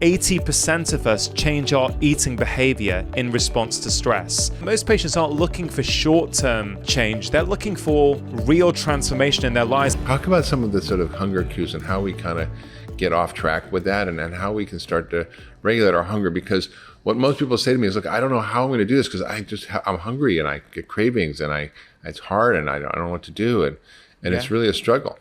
80% of us change our eating behavior in response to stress. Most patients aren't looking for short-term change. They're looking for real transformation in their lives. Talk about some of the sort of hunger cues and how we kind of get off track with that and how we can start to regulate our hunger. Because what most people say to me is, look, I don't know how I'm going to do this because I'm hungry and I get cravings and it's hard and I don't know what to do. And It's really a struggle.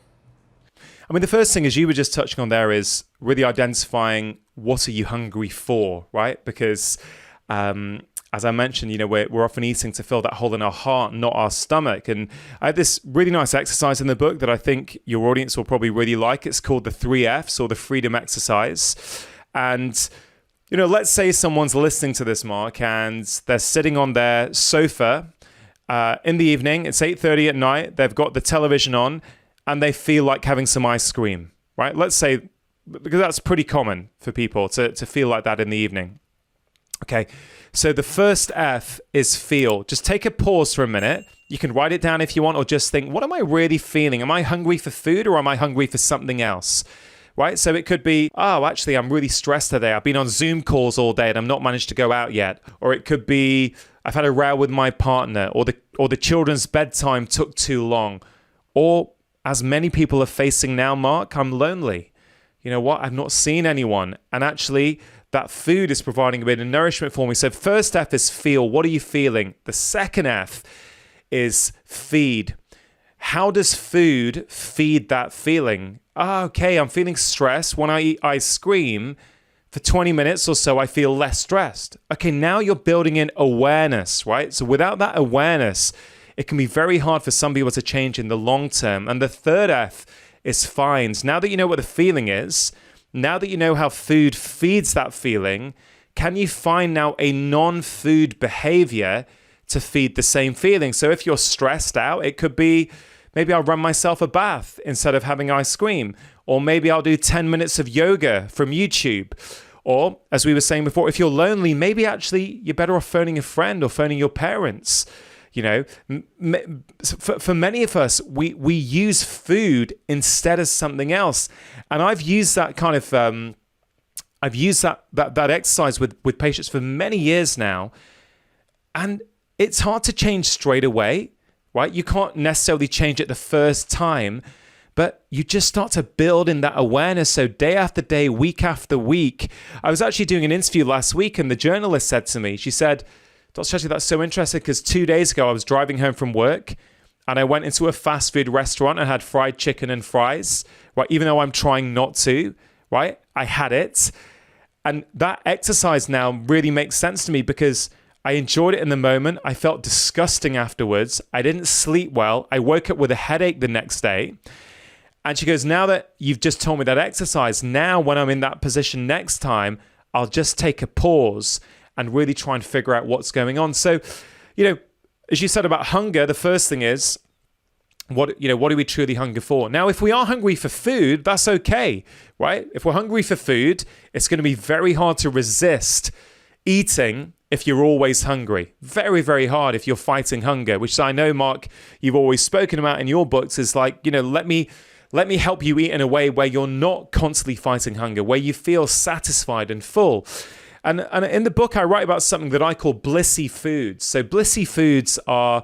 I mean, the first thing, as you were just touching on there, is really identifying what are you hungry for, right? Because as I mentioned, we're often eating to fill that hole in our heart, not our stomach. And I have this really nice exercise in the book that I think your audience will probably really like. It's called the 3Fs, or the freedom exercise. And, let's say someone's listening to this, Mark, and they're sitting on their sofa in the evening. It's 8:30 at night. They've got the television on, and they feel like having some ice cream, right? Let's say, because that's pretty common for people to feel like that in the evening. Okay, so the first F is feel. Just take a pause for a minute. You can write it down if you want, or just think, what am I really feeling? Am I hungry for food, or am I hungry for something else? Right? So it could be, actually, I'm really stressed today. I've been on Zoom calls all day and I've not managed to go out yet. Or it could be, I've had a row with my partner, or the children's bedtime took too long. Or, as many people are facing now, Mark, I'm lonely. You know what? I've not seen anyone. And actually, that food is providing a bit of nourishment for me. So first F is feel. What are you feeling? The second F is feed. How does food feed that feeling? Okay, I'm feeling stressed. When I eat ice cream, for 20 minutes or so, I feel less stressed. Okay, now you're building in awareness, right? So without that awareness, it can be very hard for some people to change in the long term. And the third F is find. Now that you know what the feeling is, now that you know how food feeds that feeling, can you find now a non-food behavior to feed the same feeling? So if you're stressed out, it could be, maybe I'll run myself a bath instead of having ice cream. Or maybe I'll do 10 minutes of yoga from YouTube. Or, as we were saying before, if you're lonely, maybe actually you're better off phoning a friend or phoning your parents. For many of us, we use food instead of something else. And I've used that kind of, that exercise with patients for many years now. And it's hard to change straight away, right? You can't necessarily change it the first time, but you just start to build in that awareness. So day after day, week after week. I was actually doing an interview last week, and the journalist said to me, she said, Dr. Chatterjee, that's so interesting, because 2 days ago I was driving home from work and I went into a fast food restaurant and had fried chicken and fries, right? Even though I'm trying not to, right? I had it. And that exercise now really makes sense to me because I enjoyed it in the moment. I felt disgusting afterwards. I didn't sleep well. I woke up with a headache the next day. And she goes, now that you've just told me that exercise, now when I'm in that position next time, I'll just take a pause and really try and figure out what's going on. So, as you said about hunger, the first thing is, what do we truly hunger for? Now, if we are hungry for food, that's okay, right? If we're hungry for food, it's going to be very hard to resist eating if you're always hungry. Very, very hard if you're fighting hunger, which I know, Mark, you've always spoken about in your books, is like, let me help you eat in a way where you're not constantly fighting hunger, where you feel satisfied and full. And in the book, I write about something that I call blissy foods. So blissy foods are,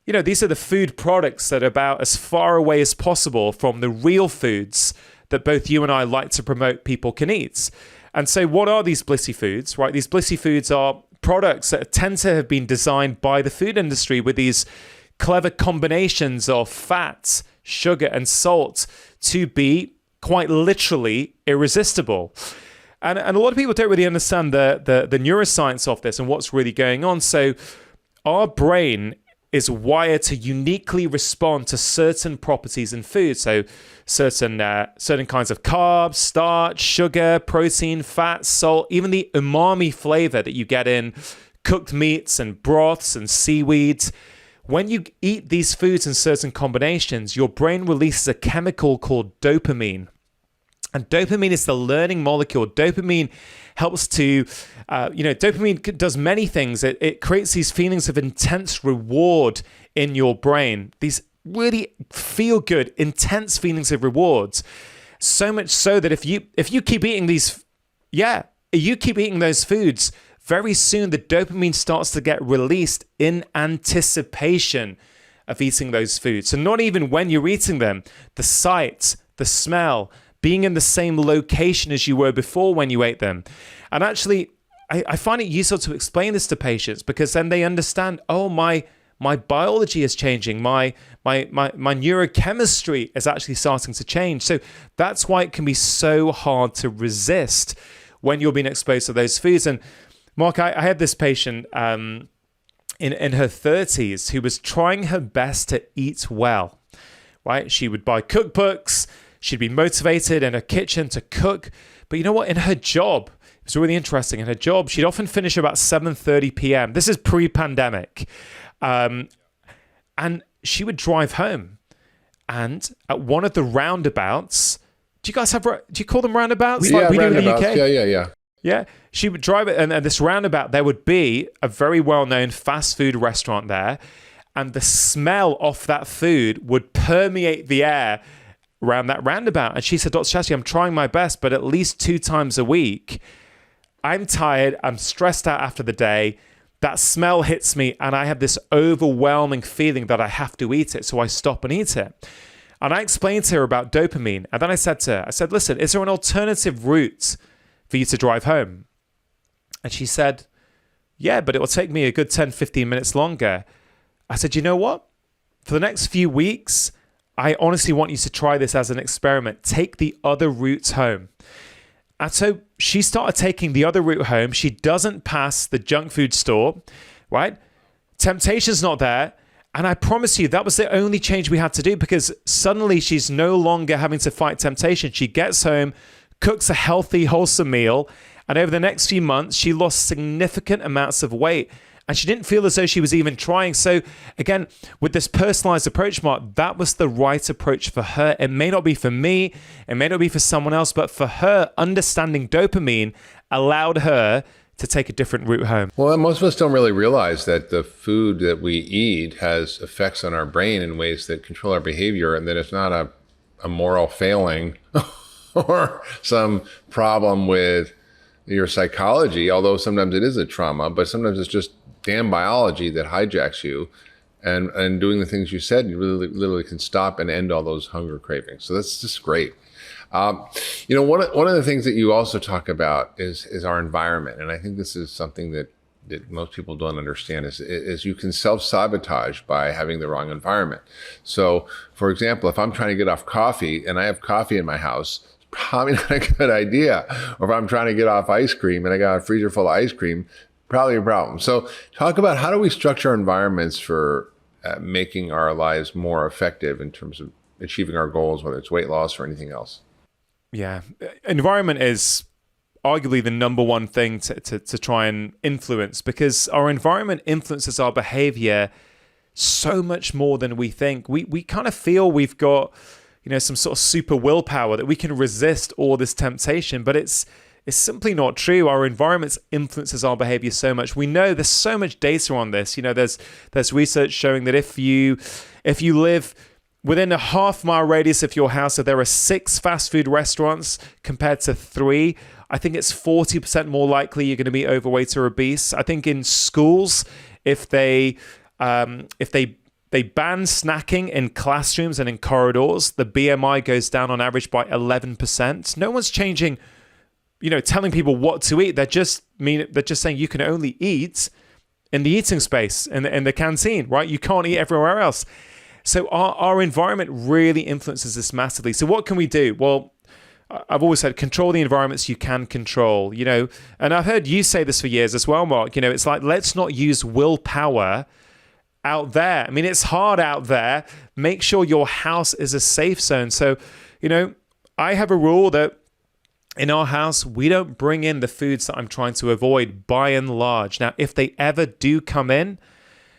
these are the food products that are about as far away as possible from the real foods that both you and I like to promote people can eat. And so what are these blissy foods, right? These blissy foods are products that tend to have been designed by the food industry with these clever combinations of fat, sugar, and salt to be quite literally irresistible. And a lot of people don't really understand the neuroscience of this and what's really going on. So our brain is wired to uniquely respond to certain properties in food. So certain kinds of carbs, starch, sugar, protein, fat, salt, even the umami flavor that you get in cooked meats and broths and seaweeds. When you eat these foods in certain combinations, your brain releases a chemical called dopamine. And dopamine is the learning molecule. Dopamine helps to, dopamine does many things. It creates these feelings of intense reward in your brain. These really feel good, intense feelings of rewards. So much so that if you keep eating these yeah, you keep eating those foods, very soon the dopamine starts to get released in anticipation of eating those foods. So not even when you're eating them, the sight, the smell, being in the same location as you were before when you ate them. And actually, I find it useful to explain this to patients, because then they understand, oh, my biology is changing. My neurochemistry is actually starting to change. So that's why it can be so hard to resist when you're being exposed to those foods. And Mark, I had this patient in her 30s who was trying her best to eat well, right? She would buy cookbooks. She'd be motivated in her kitchen to cook. But you know what? In her job, it was really interesting. In her job, she'd often finish about 7:30 p.m. This is pre-pandemic. And she would drive home. And at one of the roundabouts, do you call them roundabouts? Yeah, like we do in the UK? Yeah. Yeah, she would drive it, and at this roundabout, there would be a very well-known fast food restaurant there, and the smell of that food would permeate the air around that roundabout. And she said, Dr. Chatterjee, I'm trying my best, but at least 2 times a week, I'm tired, I'm stressed out after the day, that smell hits me, and I have this overwhelming feeling that I have to eat it, so I stop and eat it. And I explained to her about dopamine, and then I said to her, listen, is there an alternative route for you to drive home? And she said, yeah, but it will take me a good 10, 15 minutes longer. I said, you know what? For the next few weeks, I honestly want you to try this as an experiment. Take the other routes home. And so she started taking the other route home. She doesn't pass the junk food store, right? Temptation's not there. And I promise you, that was the only change we had to do, because suddenly she's no longer having to fight temptation. She gets home, cooks a healthy, wholesome meal, and over the next few months, she lost significant amounts of weight, and she didn't feel as though she was even trying. So again, with this personalized approach, Mark, that was the right approach for her. It may not be for me, it may not be for someone else, but for her, understanding dopamine allowed her to take a different route home. Well, most of us don't really realize that the food that we eat has effects on our brain in ways that control our behavior, and that it's not a moral failing or some problem with your psychology, although sometimes it is a trauma, but sometimes it's just damn biology that hijacks you. And doing the things you said, you really literally can stop and end all those hunger cravings. So that's just great. One of the things that you also talk about is our environment. And I think this is something that most people don't understand is you can self-sabotage by having the wrong environment. So, for example, if I'm trying to get off coffee and I have coffee in my house, it's probably not a good idea. Or if I'm trying to get off ice cream and I got a freezer full of ice cream, probably a problem. So talk about how do we structure our environments for making our lives more effective in terms of achieving our goals, whether it's weight loss or anything else. Yeah. Environment is arguably the number one thing to try and influence, because our environment influences our behavior so much more than we think. We kind of feel we've got, some sort of super willpower that we can resist all this temptation, but it's simply not true. Our environment influences our behavior so much. We know there's so much data on this. There's research showing that if you live within a half-mile radius of your house, so there are 6 fast food restaurants compared to 3, I think it's 40% more likely you're going to be overweight or obese. I think in schools, if they ban snacking in classrooms and in corridors, the BMI goes down on average by 11%. No one's changing, telling people what to eat. They're just saying you can only eat in the eating space, in the canteen, right? You can't eat everywhere else. So our environment really influences this massively. So what can we do? Well, I've always said control the environments you can control, and I've heard you say this for years as well, Mark. It's like, let's not use willpower out there. I mean, it's hard out there. Make sure your house is a safe zone. So, I have a rule that in our house, we don't bring in the foods that I'm trying to avoid by and large. Now, if they ever do come in,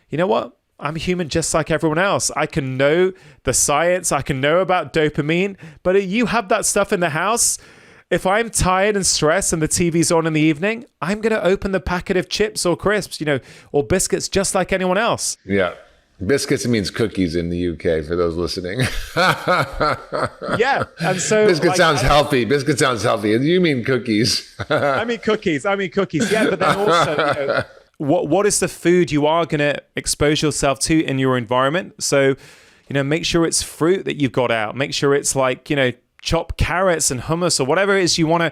you know what? I'm human just like everyone else. I can know the science. I can know about dopamine. But you have that stuff in the house. If I'm tired and stressed and the TV's on in the evening, I'm going to open the packet of chips or crisps, or biscuits just like anyone else. Yeah. Biscuits means cookies in the UK for those listening. Yeah. And so Biscuit sounds healthy. Biscuit sounds healthy. And you mean cookies. I mean cookies. Yeah. But then also, what is the food you are going to expose yourself to in your environment? So, make sure it's fruit that you've got out. Make sure it's like, chopped carrots and hummus or whatever it is you want to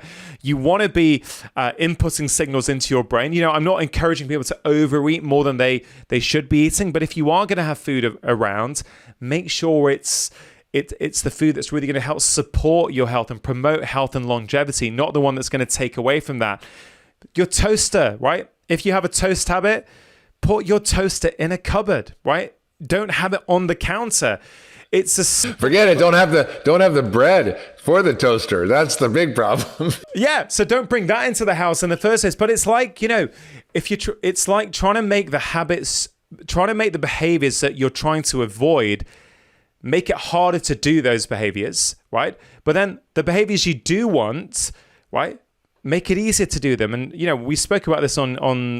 be inputting signals into your brain. I'm not encouraging people to overeat more than they should be eating, but if you are going to have food around, make sure it's the food that's really going to help support your health and promote health and longevity, not the one that's going to take away from that. Your toaster, right? If you have a toast habit, put your toaster in a cupboard, right? Don't have it on the counter. Forget it. Don't have the bread for the toaster. That's the big problem. Yeah. So don't bring that into the house in the first place. But it's like, it's like trying to make the behaviors that you're trying to avoid, make it harder to do those behaviors, right? But then the behaviors you do want, right? Make it easier to do them. And, we spoke about this on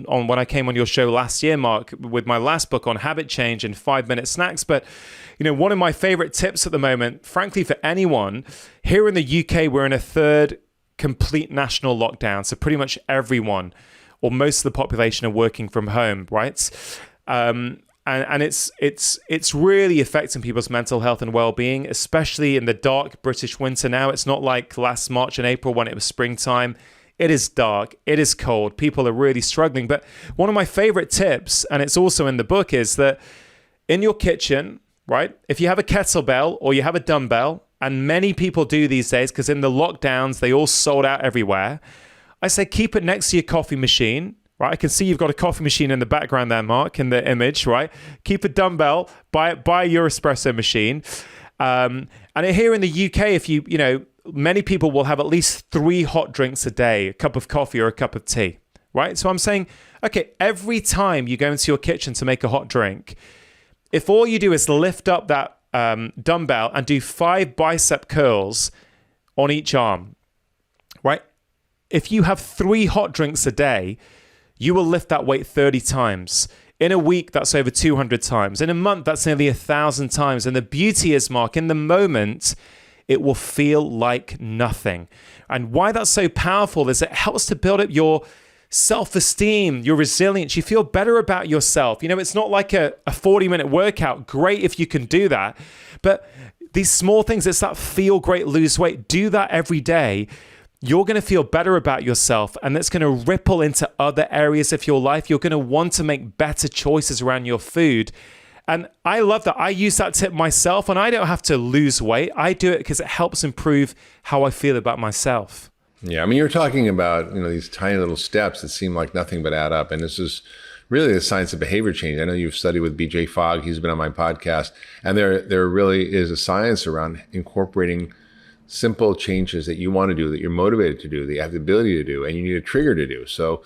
when I came on your show last year, Mark, with my last book on habit change and 5-minute snacks. But, one of my favorite tips at the moment, frankly, for anyone, here in the UK, we're in a third complete national lockdown. So pretty much everyone or most of the population are working from home, right? And it's really affecting people's mental health and well-being, especially in the dark British winter now. It's not like last March and April when it was springtime. It is dark. It is cold. People are really struggling. But one of my favorite tips, and it's also in the book, is that in your kitchen, right, if you have a kettlebell or you have a dumbbell, and many people do these days because in the lockdowns, they all sold out everywhere, I say keep it next to your coffee machine. Right, I can see you've got a coffee machine in the background there, Mark, in the image, right? Keep a dumbbell by your espresso machine. And here in the UK, many people will have at least 3 hot drinks a day, a cup of coffee or a cup of tea, right? So I'm saying, okay, every time you go into your kitchen to make a hot drink, if all you do is lift up that dumbbell and do 5 bicep curls on each arm, right? If you have 3 hot drinks a day, you will lift that weight 30 times. In a week, that's over 200 times. In a month, that's nearly 1,000 times. And the beauty is, Mark, in the moment, it will feel like nothing. And why that's so powerful is it helps to build up your self-esteem, your resilience. You feel better about yourself. It's not like a 40-minute workout. Great if you can do that. But these small things, it's that feel great, lose weight. Do that every day. You're going to feel better about yourself, and that's going to ripple into other areas of your life. You're going to want to make better choices around your food. And I love that. I use that tip myself, and I don't have to lose weight. I do it because it helps improve how I feel about myself. Yeah, I mean, you're talking about, these tiny little steps that seem like nothing but add up. And this is really the science of behavior change. I know you've studied with BJ Fogg. He's been on my podcast. And there really is a science around incorporating simple changes that you want to do, that you're motivated to do, that you have the ability to do, and you need a trigger to do. So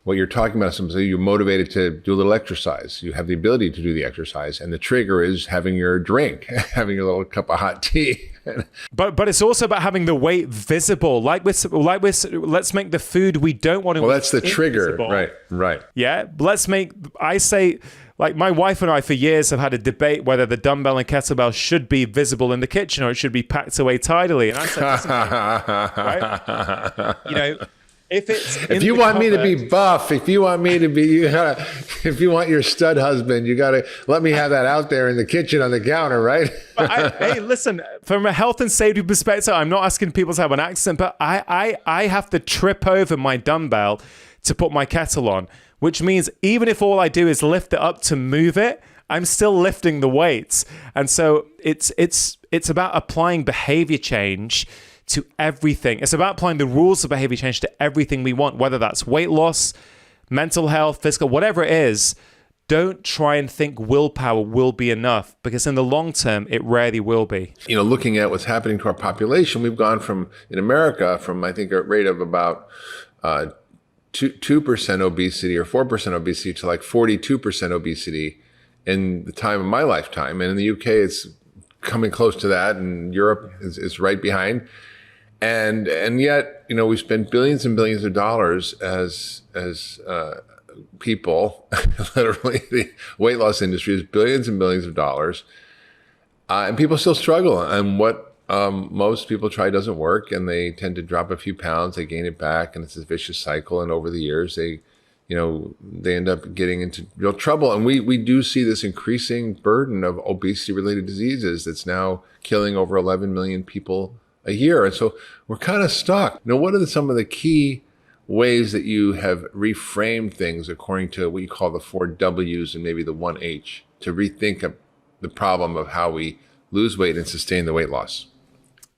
what you're talking about is something you're motivated to do a little exercise. You have the ability to do the exercise, and the trigger is having your drink, having your little cup of hot tea. But it's also about having the weight visible. Let's make the food we don't want to. Well, that's the trigger, invisible. right. Yeah, I say, like, my wife and I for years have had a debate whether the dumbbell and kettlebell should be visible in the kitchen or it should be packed away tidily. And I said, right? If you want me to be buff, if you want your stud husband, you gotta let me have that out there in the kitchen on the counter, right? But hey, listen, from a health and safety perspective, I'm not asking people to have an accent, but I have to trip over my dumbbell to put my kettle on, which means even if all I do is lift it up to move it, I'm still lifting the weights. And so it's about applying behavior change to everything. It's about applying the rules of behavior change to everything we want, whether that's weight loss, mental health, physical, whatever it is. Don't try and think willpower will be enough, because in the long term, it rarely will be. Looking at what's happening to our population, we've gone in America, I think a rate of about 2% obesity or 4% obesity to like 42% obesity in the time of my lifetime. And in the UK, it's coming close to that, and Europe is right behind. And yet, we spend billions and billions of dollars as people, literally, the weight loss industry is billions and billions of dollars, and people still struggle. And what most people try doesn't work, and they tend to drop a few pounds, they gain it back, and it's a vicious cycle. And over the years, they end up getting into real trouble. And we do see this increasing burden of obesity-related diseases that's now killing over 11 million people a year. And so we're kind of stuck. Now, what are some of the key ways that you have reframed things according to what you call the 4 W's and maybe the 1 H to rethink of the problem of how we lose weight and sustain the weight loss?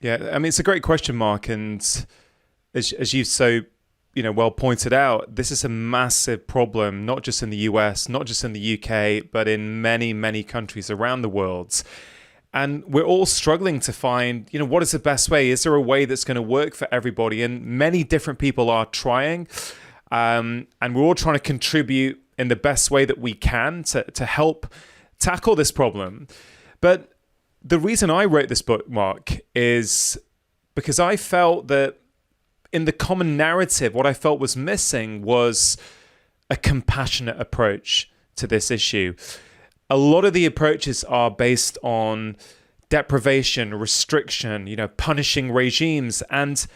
Yeah, I mean, it's a great question, Mark. And as you so well pointed out, this is a massive problem, not just in the US, not just in the UK, but in many, many countries around the world. And we're all struggling to find, what is the best way? Is there a way that's going to work for everybody? And many different people are trying. And we're all trying to contribute in the best way that we can to help tackle this problem. But the reason I wrote this book, Mark, is because I felt that in the common narrative, what I felt was missing was a compassionate approach to this issue. A lot of the approaches are based on deprivation, restriction, punishing regimes. And,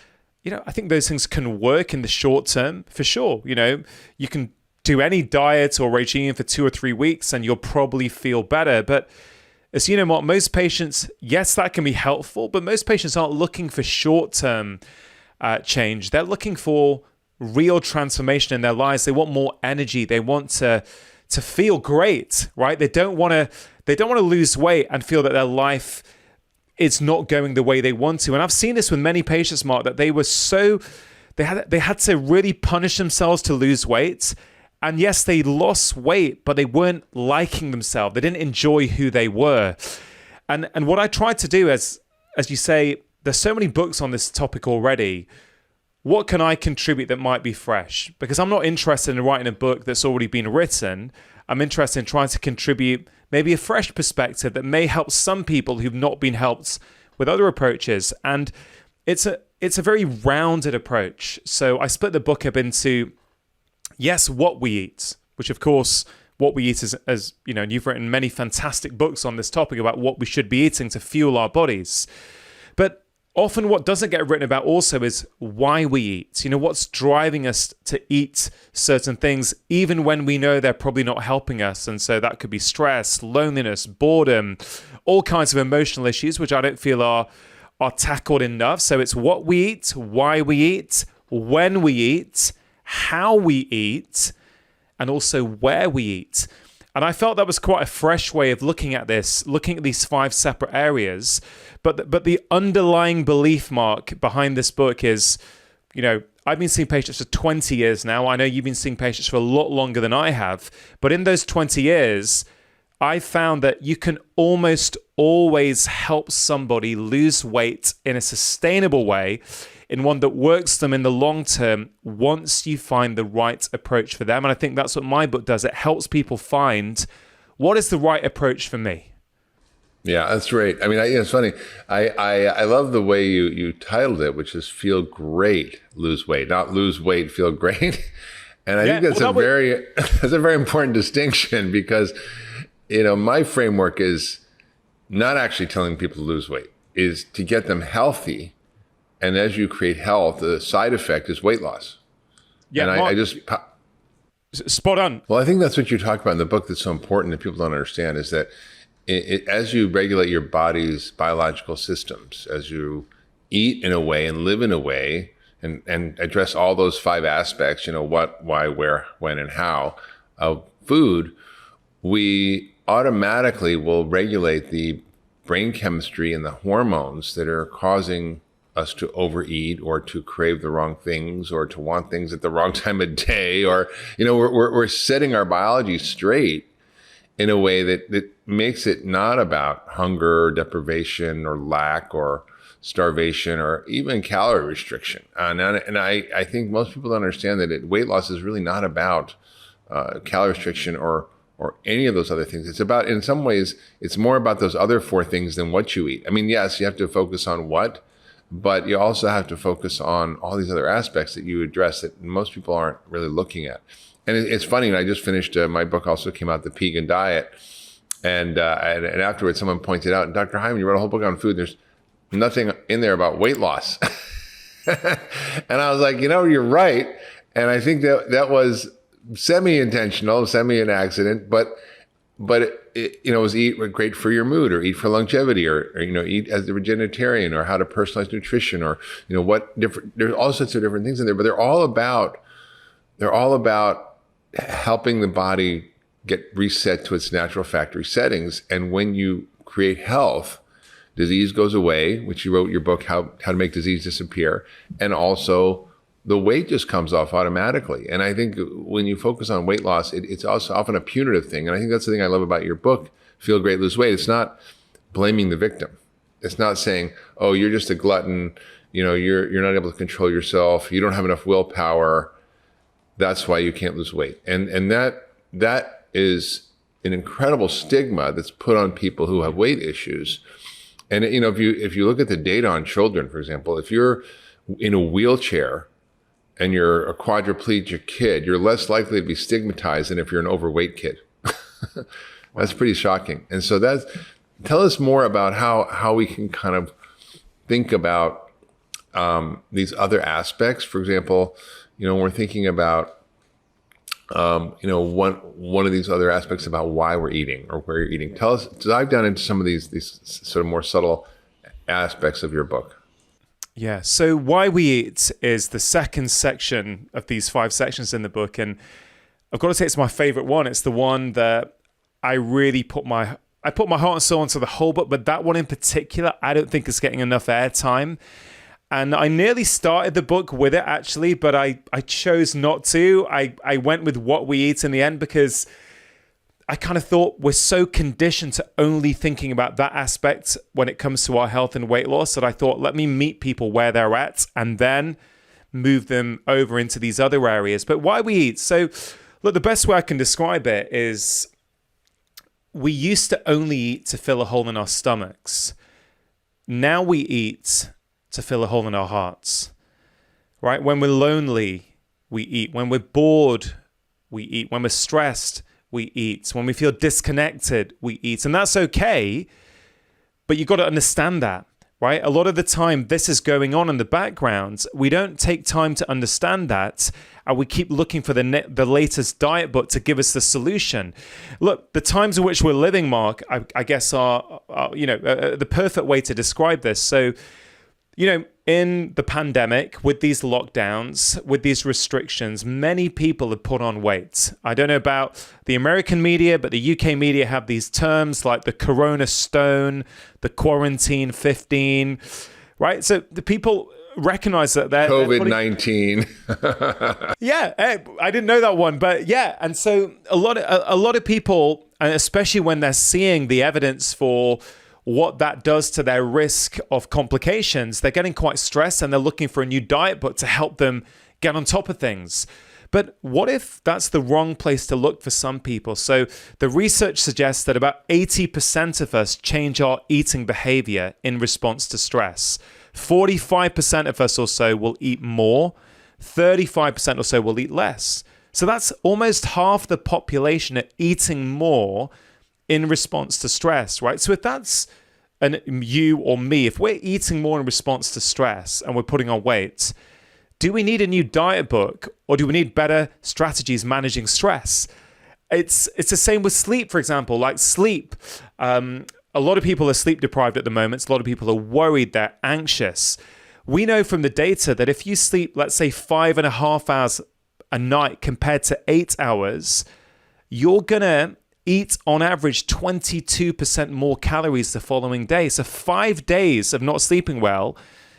I think those things can work in the short term for sure. You can do any diet or regime for 2 or 3 weeks and you'll probably feel better. But as you know, Mark, most patients, yes, that can be helpful, but most patients aren't looking for short-term change. They're looking for real transformation in their lives. They want more energy. They want to feel great, right? They don't want to lose weight and feel that their life is not going the way they want to. And I've seen this with many patients, Mark, that they had to really punish themselves to lose weight. And yes, they lost weight, but they weren't liking themselves. They didn't enjoy who they were. And what I tried to do, as you say, there's so many books on this topic already. What can I contribute that might be fresh? Because I'm not interested in writing a book that's already been written. I'm interested in trying to contribute maybe a fresh perspective that may help some people who've not been helped with other approaches. And it's a very rounded approach. So I split the book up into, yes, what we eat, which of course, what we eat is, as you know, and you've written many fantastic books on this topic about what we should be eating to fuel our bodies. But often what doesn't get written about also is why we eat. What's driving us to eat certain things, even when we know they're probably not helping us. And so that could be stress, loneliness, boredom, all kinds of emotional issues, which I don't feel are tackled enough. So it's what we eat, why we eat, when we eat, how we eat, and also where we eat. And I felt that was quite a fresh way of looking at this, looking at these 5 separate areas. But the underlying belief, Mark, behind this book is, I've been seeing patients for 20 years now. I know you've been seeing patients for a lot longer than I have. But in those 20 years, I found that you can almost always help somebody lose weight in a sustainable way, in one that works them in the long term, once you find the right approach for them. And I think that's what my book does. It helps people find what is the right approach for me. Yeah, that's great. I mean, it's funny. I love the way you titled it, which is "Feel Great, Lose Weight," not "Lose Weight, Feel Great." And I think that's that's a very important distinction, because my framework is not actually telling people to lose weight, is to get them healthy. And as you create health, the side effect is weight loss. Yeah, and Mark, I just spot on. Well, I think that's what you talk about in the book that's so important that people don't understand, is that as you regulate your body's biological systems, as you eat in a way and live in a way and address all those 5 aspects, what, why, where, when, and how of food, we automatically will regulate the brain chemistry and the hormones that are causing us to overeat or to crave the wrong things or to want things at the wrong time of day, or, we're setting our biology straight in a way that makes it not about hunger or deprivation or lack or starvation or even calorie restriction. And I think most people don't understand that weight loss is really not about calorie restriction or any of those other things. It's about, in some ways, it's more about those other 4 things than what you eat. I mean, yes, you have to focus on what, but you also have to focus on all these other aspects that you address that most people aren't really looking at. And it's funny, and I just finished, my book also came out, The Vegan Diet. And afterwards, someone pointed out, Dr. Hyman, you wrote a whole book on food. There's nothing in there about weight loss. And I was like, you're right. And I think that was semi-intentional, semi an accident, but it was eat great for your mood, or eat for longevity, or eat as a vegetarian, or how to there's all sorts of different things in there, but they're all about helping the body get reset to its natural factory settings. And when you create health, disease goes away, which you wrote your book, How to Make Disease Disappear. And also the weight just comes off automatically. And I think when you focus on weight loss, it's also often a punitive thing. And I think that's the thing I love about your book, Feel Great, Lose Weight. It's not blaming the victim. It's not saying, oh, you're just a glutton. You're not able to control yourself. You don't have enough willpower. That's why you can't lose weight. And that is an incredible stigma that's put on people who have weight issues. And if you look at the data on children, for example, if you're in a wheelchair and you're a quadriplegic kid, you're less likely to be stigmatized than if you're an overweight kid. That's pretty shocking. And so tell us more about how we can kind of think about these other aspects. For example, when we're thinking about one of these other aspects about why we're eating or where you're eating. Dive down into some of these sort of more subtle aspects of your book. Yeah. So Why We Eat is the second section of these 5 sections in the book. And I've got to say it's my favorite one. It's the one that I really put my heart and soul into the whole book, but that one in particular, I don't think is getting enough airtime. And I nearly started the book with it, actually, but I chose not to. I went with What We Eat in the end because I kind of thought we're so conditioned to only thinking about that aspect when it comes to our health and weight loss that I thought, let me meet people where they're at and then move them over into these other areas. But Why We Eat. So, look, the best way I can describe it is we used to only eat to fill a hole in our stomachs. Now we eat to fill a hole in our hearts, right? When we're lonely, we eat. When we're bored, we eat. When we're stressed, we eat. When we feel disconnected, we eat. And that's okay, but you've got to understand that, right? A lot of the time, this is going on in the background. We don't take time to understand that, and we keep looking for the latest diet book to give us the solution. Look, the times in which we're living, Mark, I guess are the perfect way to describe this. So, in the pandemic, with these lockdowns, with these restrictions, many people have put on weight. I don't know about the American media, but the UK media have these terms like the Corona Stone, the Quarantine 15, right? So the people recognize that they're COVID-19. Yeah, I didn't know that one, but yeah. And so a lot of people, and especially when they're seeing the evidence for what that does to their risk of complications, they're getting quite stressed and they're looking for a new diet book to help them get on top of things. But what if that's the wrong place to look for some people? So the research suggests that about 80% of us change our eating behavior in response to stress. 45% of us or so will eat more. 35% or so will eat less. So that's almost half the population are eating more in response to stress, right? So if that's you or me, if we're eating more in response to stress and we're putting on weight, do we need a new diet book or do we need better strategies managing stress? It's the same with sleep, for example. Like sleep, a lot of people are sleep deprived at the moment. A lot of people are worried, they're anxious. We know from the data that if you sleep, let's say 5.5 hours a night compared to 8 hours, you're gonna eat on average 22% more calories the following day. So 5 days of not sleeping well,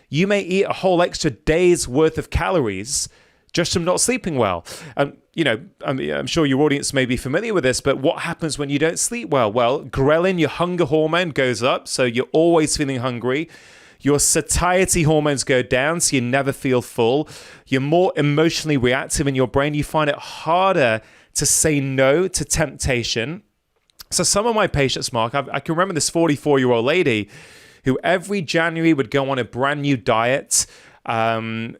you may eat a whole extra day's worth of calories just from not sleeping well. I'm sure your audience may be familiar with this, but what happens when you don't sleep well? Well, ghrelin, your hunger hormone, goes up, so you're always feeling hungry. Your satiety hormones go down, so you never feel full. You're more emotionally reactive in your brain. You find it harder to say no to temptation. So some of my patients, Mark, I can remember this 44-year-old lady who every January would go on a brand new diet.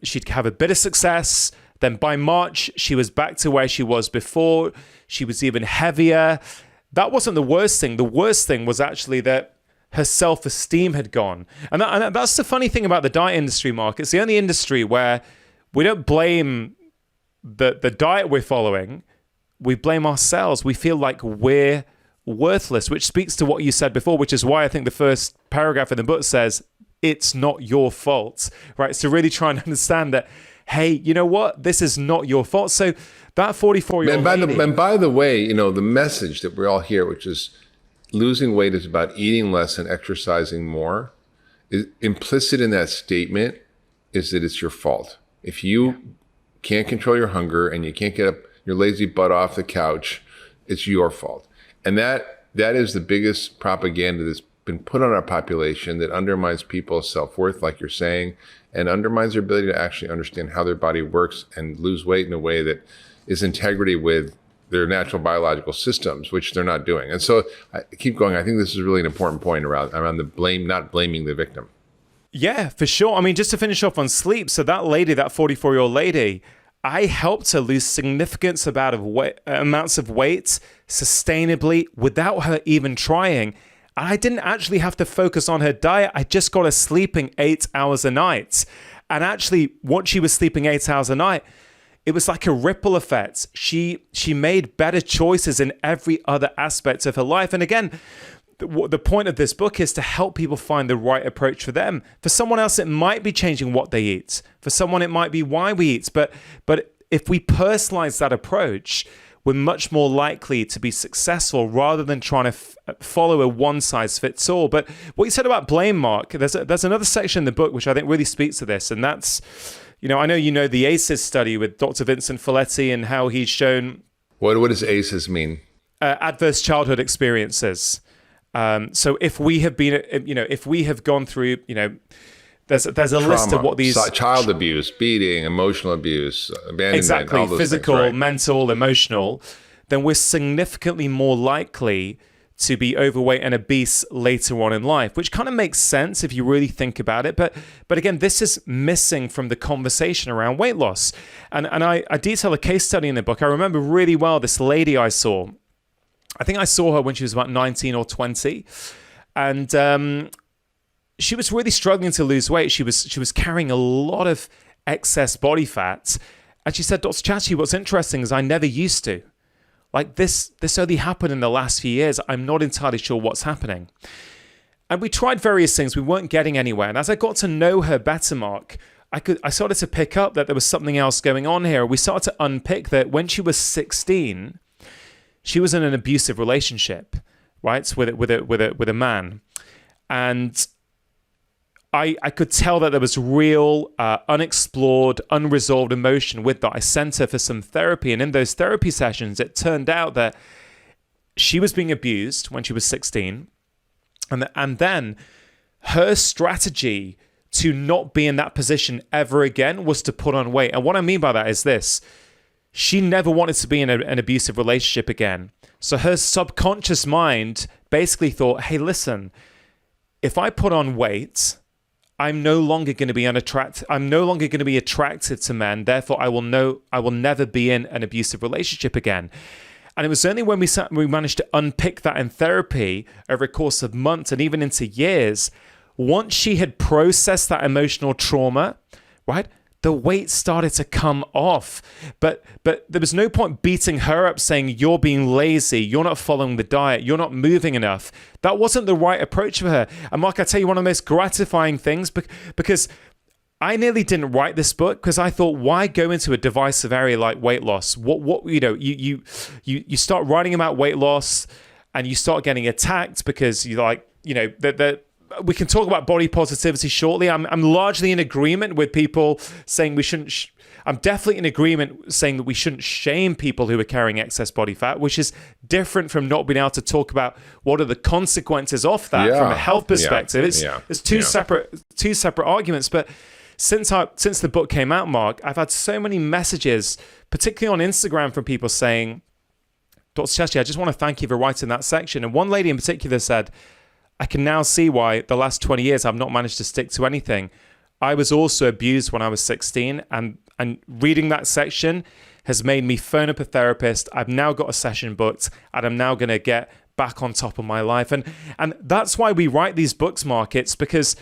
She'd have a bit of success. Then by March, she was back to where she was before. She was even heavier. That wasn't the worst thing. The worst thing was actually that her self-esteem had gone. And that's the funny thing about the diet industry, Mark. It's the only industry where we don't blame the diet we're following. We blame ourselves. We feel like we're worthless, which speaks to what you said before, which is why I think the first paragraph in the book says, it's not your fault, right? So really trying to understand that, hey, you know what? This is not your fault. So that 44-year-old lady... And by the way, you know, the message that we all hear, which is losing weight is about eating less and exercising more, is implicit in that statement is that it's your fault. If you can't control your hunger and you can't get up your lazy butt off the couch, it's your fault. And that is the biggest propaganda that's been put on our population that undermines people's self-worth, like you're saying, and undermines their ability to actually understand how their body works and lose weight in a way that is integrity with their natural biological systems, which they're not doing. And so I keep going. I think this is really an important point around the blame, not blaming the victim. Yeah, for sure. I mean, just to finish off on sleep. So that lady, that 44-year-old lady, I helped her lose significant amounts of weight sustainably without her even trying. I didn't actually have to focus on her diet. I just got her sleeping 8 hours a night. And actually, once she was sleeping 8 hours a night, it was like a ripple effect. She made better choices in every other aspect of her life. And again, the point of this book is to help people find the right approach for them. For someone else, it might be changing what they eat. For someone, it might be why we eat. But if we personalize that approach, we're much more likely to be successful rather than trying to follow a one-size-fits-all. But what you said about blame, Mark, there's another section in the book which I think really speaks to this, and that's, you know, I know you know the ACEs study with Dr. Vincent Folletti and how he's shown... What does ACEs mean? Adverse childhood experiences. So if we have been, you know, if we have gone through, you know, there's a trauma, list of what these... Child abuse, beating, emotional abuse, abandonment, exactly, all those physical, things, right? mental, emotional, then we're significantly more likely to be overweight and obese later on in life, which kind of makes sense if you really think about it. But again, this is missing from the conversation around weight loss. And I detail a case study in the book. I remember really well this lady I saw. I think I saw her when she was about 19 or 20. And she was really struggling to lose weight. She was carrying a lot of excess body fat. And she said, Dr. Chatterjee, what's interesting is I never used to. Like this only happened in the last few years. I'm not entirely sure what's happening. And we tried various things. We weren't getting anywhere. And as I got to know her better, Mark, I started to pick up that there was something else going on here. We started to unpick that when she was 16, she was in an abusive relationship, right, with a man. And I could tell that there was real unexplored, unresolved emotion with that. I sent her for some therapy. And in those therapy sessions, it turned out that she was being abused when she was 16. And then her strategy to not be in that position ever again was to put on weight. And what I mean by that is this. She never wanted to be in an abusive relationship again. So her subconscious mind basically thought, hey, listen, if I put on weight, I'm no longer going to be unattractive. I'm no longer going to be attracted to men. Therefore, I will never be in an abusive relationship again. And it was only when we managed to unpick that in therapy over a course of months and even into years, once she had processed that emotional trauma, right, the weight started to come off. But there was no point beating her up saying, you're being lazy, you're not following the diet, you're not moving enough. That wasn't the right approach for her. And Mark, I tell you one of the most gratifying things, because I nearly didn't write this book because I thought, why go into a divisive area like weight loss? What you know, you start writing about weight loss and you start getting attacked because you like, you know, we can talk about body positivity shortly. I'm largely in agreement with people saying we shouldn't. I'm definitely in agreement saying that we shouldn't shame people who are carrying excess body fat, which is different from not being able to talk about what are the consequences of that from a health perspective. It's two separate arguments. But since the book came out, Mark, I've had so many messages, particularly on Instagram, from people saying, Dr. Chatterjee, I just want to thank you for writing that section. And one lady in particular said, I can now see why the last 20 years I've not managed to stick to anything. I was also abused when I was 16, and reading that section has made me phone up a therapist. I've now got a session booked, and I'm now going to get back on top of my life. And that's why we write these books, Mark. It's because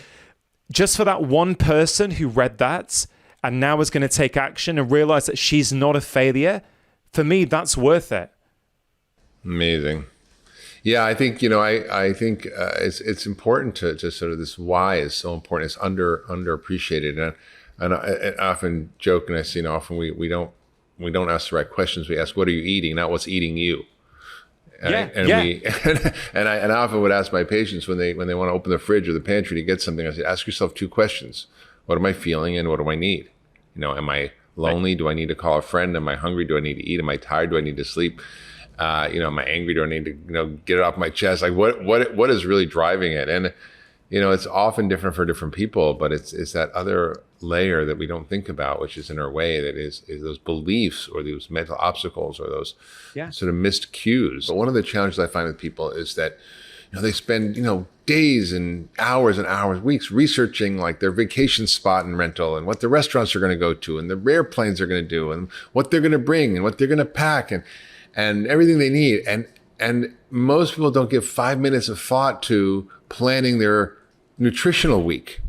just for that one person who read that and now is going to take action and realize that she's not a failure, for me, that's worth it. Amazing. Yeah, I think, I think it's important to sort of, this why is so important. It's underappreciated. And I often joke, and I see often we don't ask the right questions. We ask, what are you eating? Not what's eating you. And I often would ask my patients when they want to open the fridge or the pantry to get something, I say, ask yourself 2 questions. What am I feeling and what do I need? Am I lonely? Do I need to call a friend? Am I hungry? Do I need to eat? Am I tired? Do I need to sleep? Am I angry? Do I need to, get it off my chest? Like what is really driving it? And, it's often different for different people, but it's that other layer that we don't think about, which is in our way, that is those beliefs or those mental obstacles or those sort of missed cues. But one of the challenges I find with people is that, they spend, days and hours, weeks researching like their vacation spot and rental and what the restaurants are going to go to and the airplanes are going to do and what they're going to bring and what they're going to pack and everything they need. And most people don't give 5 minutes of thought to planning their nutritional week.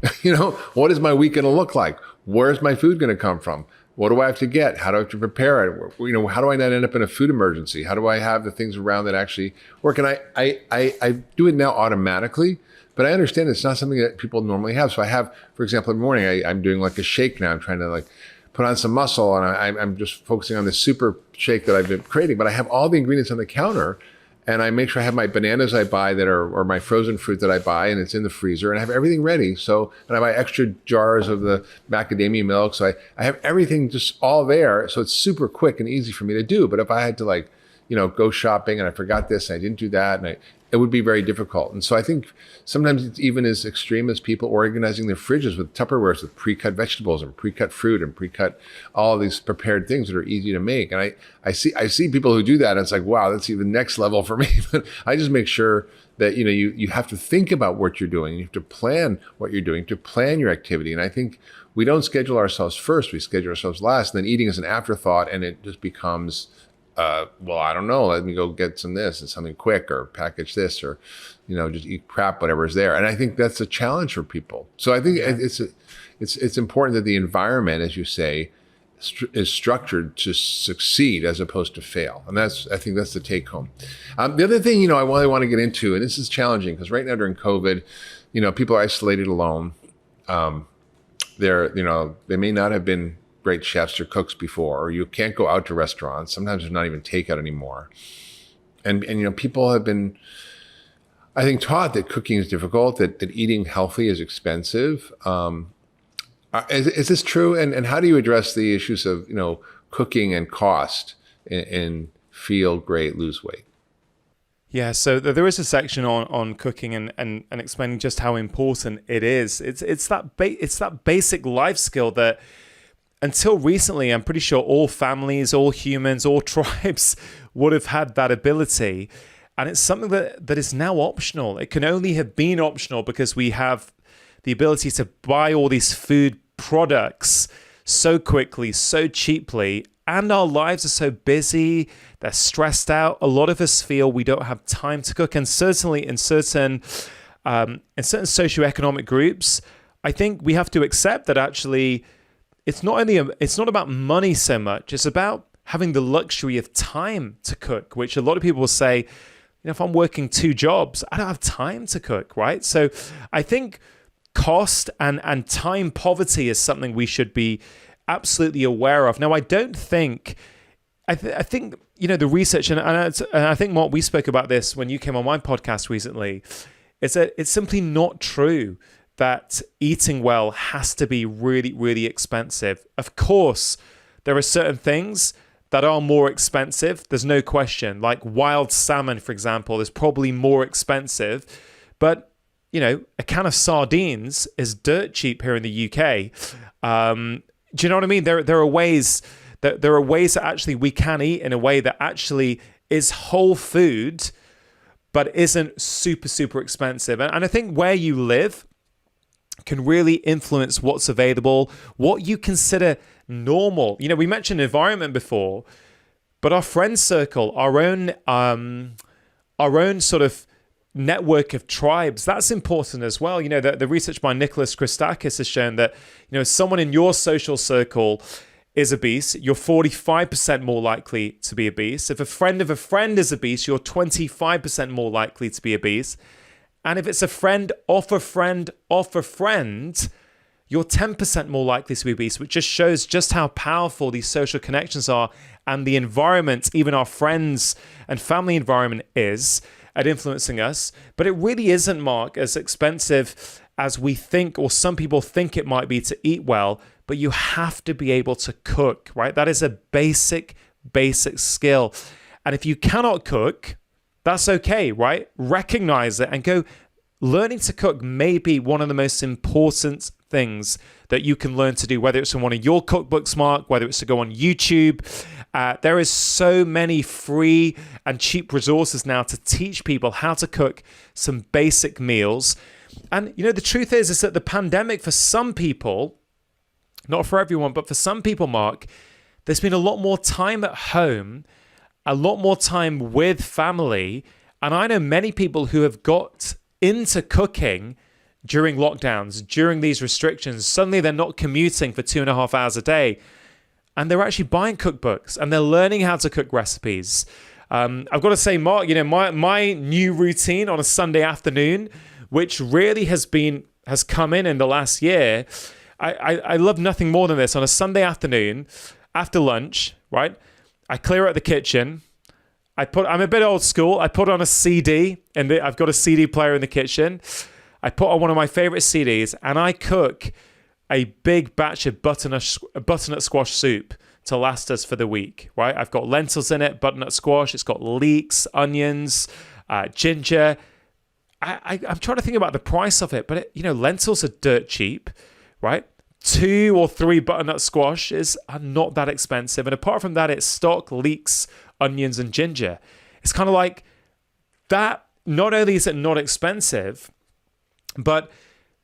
What is my week going to look like? Where's my food going to come from? What do I have to get? How do I have to prepare it? How do I not end up in a food emergency? How do I have the things around that actually work? And I do it now automatically, but I understand it's not something that people normally have. So I have, for example, in the morning, I'm doing like a shake now. I'm trying to put on some muscle, and I'm just focusing on this super shake that I've been creating, but I have all the ingredients on the counter. And I make sure I have my bananas I buy or my frozen fruit that I buy, and it's in the freezer, and I have everything ready. And I buy extra jars of the macadamia milk. So I have everything just all there. So it's super quick and easy for me to do. But if I had to go shopping and I forgot this and I didn't do that, it would be very difficult. And so I think sometimes it's even as extreme as people organizing their fridges with Tupperwares with pre-cut vegetables and pre-cut fruit and pre-cut all of these prepared things that are easy to make. And I see people who do that, and it's like, wow, that's even next level for me. But I just make sure that, you have to think about what you're doing. You have to plan what you're doing, to plan your activity. And I think we don't schedule ourselves first, we schedule ourselves last. And then eating is an afterthought, and it just becomes, I don't know, let me go get some this and something quick, or package this, or, just eat crap, whatever is there. And I think that's a challenge for people. So I think it's important that the environment, as you say, is structured to succeed as opposed to fail. And I think that's the take home. The other thing, I really want to get into, and this is challenging because right now during COVID, people are isolated alone. They may not have been great chefs or cooks before, or you can't go out to restaurants. Sometimes there's not even takeout anymore. And people have been, I think, taught that cooking is difficult, that eating healthy is expensive. Is this true? And how do you address the issues of, cooking and cost in feel great, lose weight? Yeah, so there is a section on cooking and explaining just how important it is. It's that basic life skill that until recently, I'm pretty sure all families, all humans, all tribes would have had that ability. And it's something that is now optional. It can only have been optional because we have the ability to buy all these food products so quickly, so cheaply, and our lives are so busy, they're stressed out. A lot of us feel we don't have time to cook, and certainly in certain socioeconomic groups, I think we have to accept that actually it's not about money so much. It's about having the luxury of time to cook, which a lot of people will say, if I'm working 2 jobs, I don't have time to cook, right? So I think cost and time poverty is something we should be absolutely aware of. Now, I don't think, I think, the research, and I think, Mark, we spoke about this when you came on my podcast recently, is that it's simply not true that eating well has to be really, really expensive. Of course, there are certain things that are more expensive. There's no question. Like wild salmon, for example, is probably more expensive. But, a can of sardines is dirt cheap here in the UK. Do you know what I mean? There are ways that actually we can eat in a way that actually is whole food, but isn't super, super expensive. And I think where you live can really influence what's available, what you consider normal. We mentioned environment before, but our friend circle, our own sort of network of tribes, that's important as well. The research by Nicholas Christakis has shown that, someone in your social circle is obese, you're 45% more likely to be obese. If a friend of a friend is obese, you're 25% more likely to be obese. And if it's a friend of a friend of a friend, you're 10% more likely to be obese, which just shows just how powerful these social connections are, and the environment, even our friends and family environment, is at influencing us. But it really isn't, Mark, as expensive as we think, or some people think it might be, to eat well. But you have to be able to cook, right? That is a basic skill. And if you cannot cook, that's okay, right? Recognize it and go. Learning to cook may be one of the most important things that you can learn to do, whether it's in one of your cookbooks, Mark, whether it's to go on YouTube. There is so many free and cheap resources now to teach people how to cook some basic meals. And, the truth is that the pandemic, for some people, not for everyone, but for some people, Mark, there's been a lot more time at home, a lot more time with family. And I know many people who have got into cooking during lockdowns, during these restrictions. Suddenly they're not commuting for 2.5 hours a day, and they're actually buying cookbooks and they're learning how to cook recipes. I've got to say, Mark, my new routine on a Sunday afternoon, which really has come in the last year. I love nothing more than this. On a Sunday afternoon, after lunch, right? I clear out the kitchen. I'm a bit old school. I put on a CD, and I've got a CD player in the kitchen. I put on one of my favorite CDs, and I cook a big batch of butternut squash soup to last us for the week, right? I've got lentils in it, butternut squash. It's got leeks, onions, ginger. I'm trying to think about the price of it, but lentils are dirt cheap, right? 2 or 3 butternut squashes are not that expensive. And apart from that, it's stock, leeks, onions, and ginger. It's kind of like that. Not only is it not expensive, but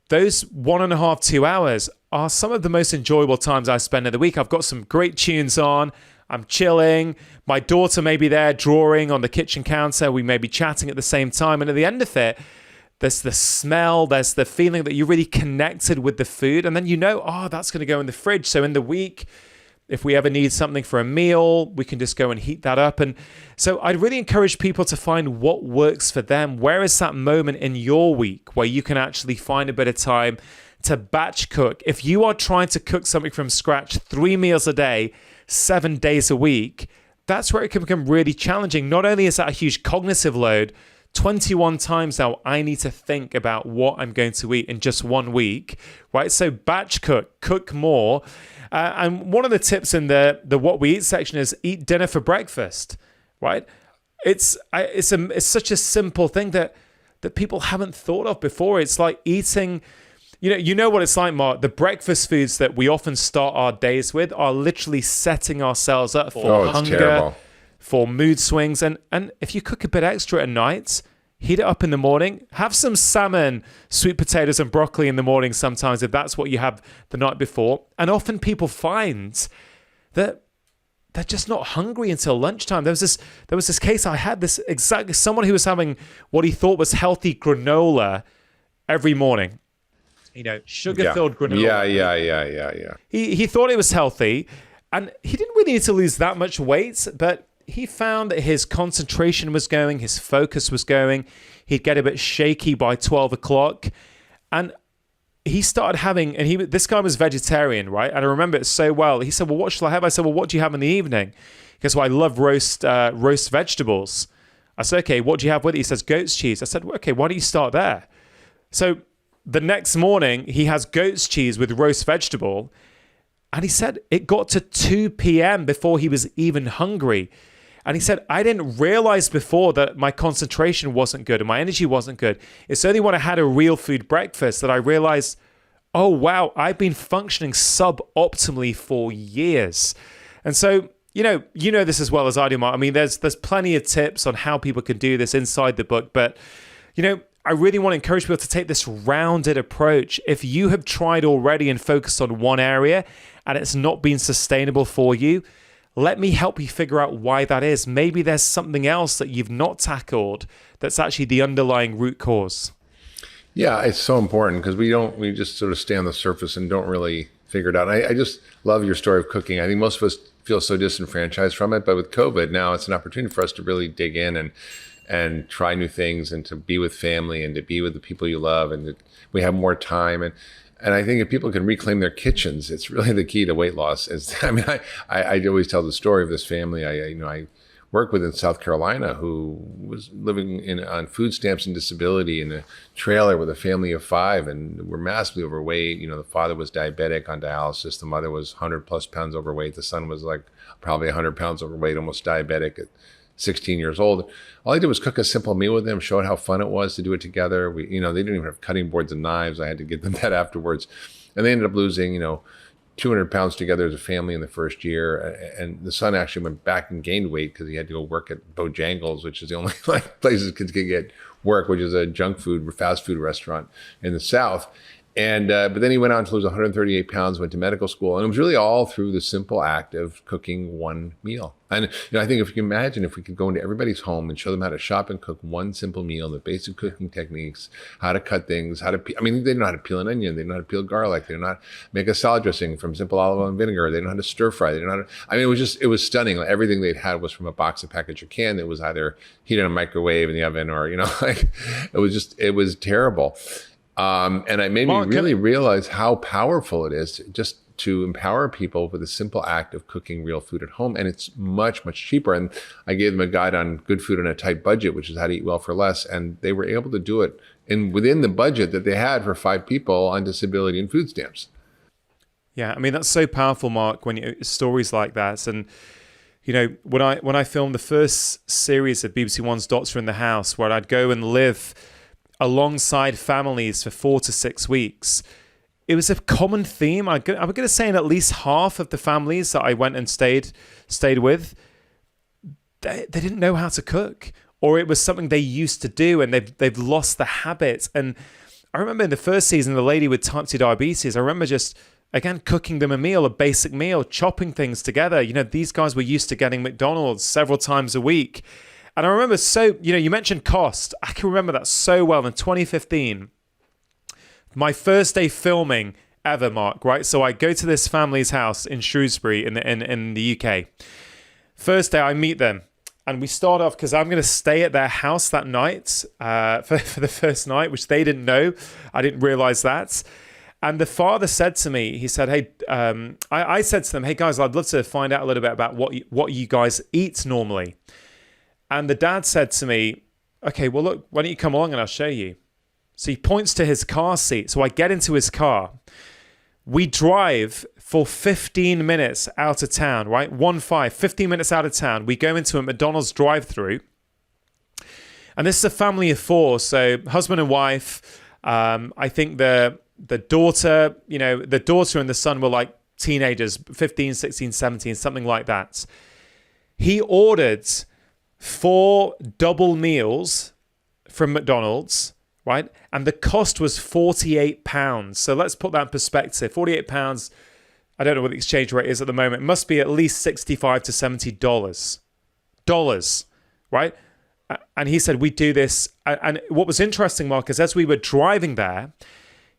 those 1.5, 2 hours are some of the most enjoyable times I spend in the week. I've got some great tunes on. I'm chilling. My daughter may be there drawing on the kitchen counter. We may be chatting at the same time. And at the end of it, there's the smell, there's the feeling that you're really connected with the food. And then that's going to go in the fridge. So in the week, if we ever need something for a meal, we can just go and heat that up. And so I'd really encourage people to find what works for them. Where is that moment in your week where you can actually find a bit of time to batch cook? If you are trying to cook something from scratch 3 meals a day, 7 days a week, that's where it can become really challenging. Not only is that a huge cognitive load, 21 times now I need to think about what I'm going to eat in just 1 week, right? So batch cook more. And one of the tips in the what we eat section is eat dinner for breakfast, right? It's such a simple thing that people haven't thought of before. It's like eating, you know what it's like, Mark. The breakfast foods that we often start our days with are literally setting ourselves up for hunger, terrible. For mood swings. And if you cook a bit extra at night, heat it up in the morning, have some salmon, sweet potatoes and broccoli in the morning sometimes if that's what you have the night before. And often people find that they're just not hungry until lunchtime. There was this case I had, someone who was having what he thought was healthy granola every morning. Sugar-filled granola. Yeah. He thought it was healthy, and he didn't really need to lose that much weight, but he found that his concentration was going, his focus was going. He'd get a bit shaky by 12 o'clock. And he started having, this guy was vegetarian, right? And I remember it so well. He said, well, what shall I have? I said, well, what do you have in the evening? He goes, well, I love roast vegetables. I said, okay, what do you have with it? He says, goat's cheese. I said, well, okay, why don't you start there? So the next morning, he has goat's cheese with roast vegetable. And he said it got to 2 p.m. before he was even hungry. And he said, I didn't realize before that my concentration wasn't good and my energy wasn't good. It's only when I had a real food breakfast that I realized, oh, wow, I've been functioning suboptimally for years. And so you know this as well as I do, Mark. I mean, there's plenty of tips on how people can do this inside the book, but I really want to encourage people to take this rounded approach. If you have tried already and focused on one area and it's not been sustainable for you, let me help you figure out why that is. Maybe there's something else that you've not tackled that's actually the underlying root cause. Yeah, it's so important because we just sort of stay on the surface and don't really figure it out. I just love your story of cooking. I think most of us feel so disenfranchised from it, but with COVID now, it's an opportunity for us to really dig in and try new things and to be with family and to be with the people you love, and that we have more time. And I think if people can reclaim their kitchens, it's really the key to weight loss. I always tell the story of this family I worked with in South Carolina who was living on food stamps and disability in a trailer with a family of 5, and were massively overweight. The father was diabetic on dialysis. The mother was 100 plus pounds overweight. The son was like probably 100 pounds overweight, almost diabetic at 16 years old. All I did was cook a simple meal with them, showed how fun it was to do it together. They didn't even have cutting boards and knives. I had to get them that afterwards. And they ended up losing, 200 pounds together as a family in the first year. And the son actually went back and gained weight because he had to go work at Bojangles, which is the only places kids can get work, which is a junk food, fast food restaurant in the South. And but then he went on to lose 138 pounds, went to medical school, and it was really all through the simple act of cooking one meal. And I think if you can imagine, if we could go into everybody's home and show them how to shop and cook one simple meal, the basic cooking techniques, how to cut things, they know how to peel an onion, they know how to peel garlic, they know how to make a salad dressing from simple olive oil and vinegar, they know how to stir fry, they know how to. It was stunning. Like, everything they'd had was from a box, a package, or can that was either heated in a microwave in the oven, or it was terrible. And it made me really realize how powerful it is to empower people with a simple act of cooking real food at home. And it's much, much cheaper. And I gave them a guide on good food on a tight budget, which is how to eat well for less. And they were able to do it within the budget that they had for 5 people on disability and food stamps. Yeah, I mean, that's so powerful, Mark, when stories like that. And when I filmed the first series of BBC One's Doctor in the House, where I'd go and live alongside families for 4 to 6 weeks, it was a common theme. I'm going to say in at least half of the families that I went and stayed with, they didn't know how to cook, or it was something they used to do and they've lost the habit. And I remember in the first season, the lady with type 2 diabetes, I remember just, again, cooking them a basic meal, chopping things together. These guys were used to getting McDonald's several times a week. And I remember, you mentioned cost. I can remember that so well. In 2015, my first day filming ever, Mark, right? So I go to this family's house in Shrewsbury in the UK. First day, I meet them. And we start off, because I'm going to stay at their house that night for the first night, which they didn't know. I didn't realize that. And the father said to me, he said, hey, I said to them, hey, guys, I'd love to find out a little bit about what you guys eat normally. And the dad said to me, okay, well, look, why don't you come along and I'll show you. So he points to his car seat. So I get into his car. We drive for 15 minutes out of town, right? 15 minutes out of town. We go into a McDonald's drive-through. And this is a family of 4. So husband and wife. I think the daughter, the daughter and the son were like teenagers, 15, 16, 17, something like that. He ordered 4 double meals from McDonald's, right? And the cost was £48. So let's put that in perspective. £48, I don't know what the exchange rate is at the moment. It must be at least $65 to $70. Right? And he said, we do this. And what was interesting, Mark, is as we were driving there,